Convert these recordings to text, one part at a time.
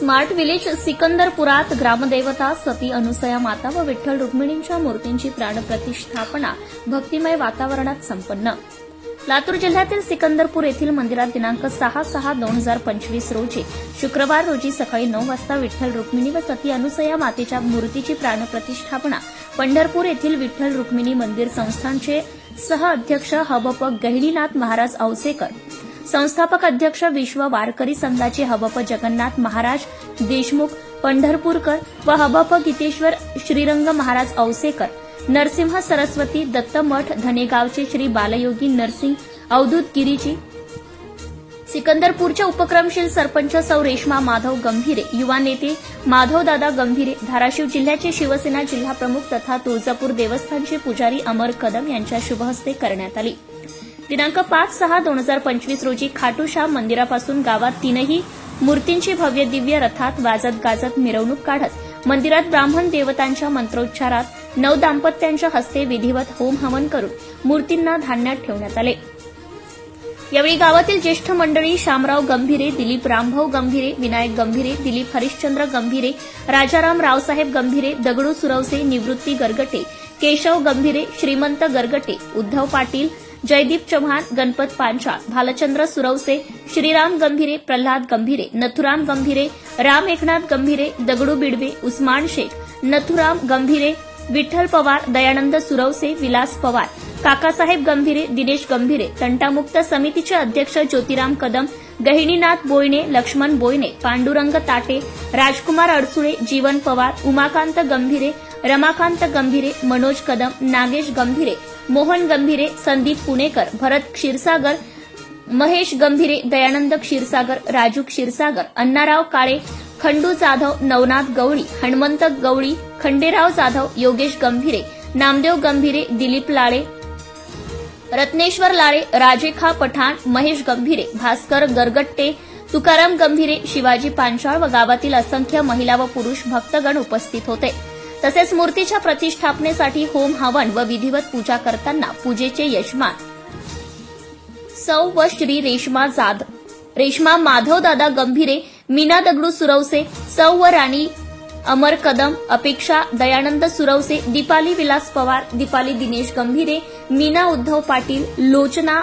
Smart village सिकंदरपुरात ग्रामदेवता सती अनुसया माता व विठ्ठल रुक्मिणींच्या मूर्तींची प्राणप्रतिष्ठापना भक्तिमय वातावरणात संपन्न. लातूर जिल्ह्यातील सिकंदरपूर येथील मंदिरात दिनांक 6/6/2025 रोजी शुक्रवार रोजी सकाळी 9 वाजता विठ्ठल रुक्मिणी व सती अनुसया मातेच्या मूर्तीची प्राणप्रतिष्ठापना पंढरपूर येथील विठ्ठल रुक्मिणी मंदिर संस्थानचे सह अध्यक्ष हबप गहिनीनाथ महाराज औसेकर, संस्थापक अध्यक्ष विश्व वारकरी संघाचे हबप जगन्नाथ महाराज देशमुख पंढरपूरकर व हबप गीतेश्वर श्रीरंग महाराज औसेकर, नरसिंह सरस्वती दत्त मठ धनेगावचे श्री बालयोगी नरसिंह अवधूत गिरीजी, सिकंदरपूरच्या उपक्रमशील सरपंच सौ रेश्मा माधव गंभीरे, युवा नेते माधवदादा गंभीरे, धाराशिव जिल्ह्याचे शिवसेना जिल्हाप्रमुख तथा तुळजापूर देवस्थानचे पुजारी अमर कदम यांच्या शुभहस्ते करण्यात आली. दिनांक 5/6/2025 रोजी खाटूश्याम मंदिरापासून गावात तीनही मूर्तींची भव्य दिव्य रथात वाजत गाजत मिरवणूक काढत मंदिरात ब्राह्मण देवतांच्या मंत्रोच्चारात नवदाम्पत्यांच्या हस्ते विधिवत होम हवन करून मूर्तींना धान्यात ठेवण्यात आले. यावेळी गावातील ज्येष्ठ मंडळी शामराव गंभीरे, दिलीप रामभाऊ गंभीरे, विनायक गंभीरे, दिलीप हरिश्चंद्र गंभीरे, राजाराम रावसाहेब गंभीरे, दगडू सुरवसे, निवृत्ती गरगटे, केशव गंभीरे, श्रीमंत गरगटे, उद्धव पाटील, जयदीप चव्हाण, गणपत पांचाळ, भालचंद्र सुरवसे, श्रीराम गंभीरे, प्रल्हाद गंभीरे, नथुराम गंभीरे, राम एकनाथ गंभीरे, दगडू बिडवे, उस्मान शेख, नथुराम गंभीरे, विठ्ठल पवार, दयानंद सुरवसे, विलास पवार, काकासाहेब गंभीरे, दिनेश गंभीरे, तंटामुक्त समितीचे अध्यक्ष ज्योतिराम कदम, गहिनीनाथ बोयणे, लक्ष्मण बोयणे, पांडुरंग ताटे, राजकुमार अडसुळे, जीवन पवार, उमाकांत गंभीरे, रमाकांत गंभीरे, मनोज कदम, नागेश गंभीरे, मोहन गंभीरे, संदीप पुणेकर, भरत क्षीरसागर, महेश गंभीरे, दयानंद क्षीरसागर, राजू क्षीरसागर, अण्णाराव काळे, खंडू जाधव, नवनाथ गवळी, हनुमंत गवळी, खंडेराव जाधव, योगेश गंभीरे, नामदेव गंभीरे, दिलीप लाळे, रत्नेश्वर लाळे, राजेखा पठाण, महेश गंभीरे, भास्कर गरगट्टे, तुकाराम गंभीरे, शिवाजी पांचाळ व गावातील असंख्य महिला व पुरुष भक्तगण उपस्थित होते. तसेच मूर्तीच्या प्रतिष्ठापनेसाठी होम हवन व विधिवत पूजा करताना पूजेचे यजमान सौ व श्री रेश्मा माधवदादा गंभीरे, मीना दगडू सुरवसे, सौ व राणी अमर कदम, अपेक्षा दयानंद सुरवसे, दीपाली विलास पवार, दीपाली दिनेश गंभीरे, मीना उद्धव पाटील, लोचना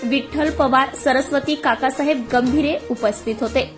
विठ्ठल पवार, सरस्वती काकासाहेब गंभीरे उपस्थित होते.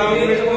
काम केलं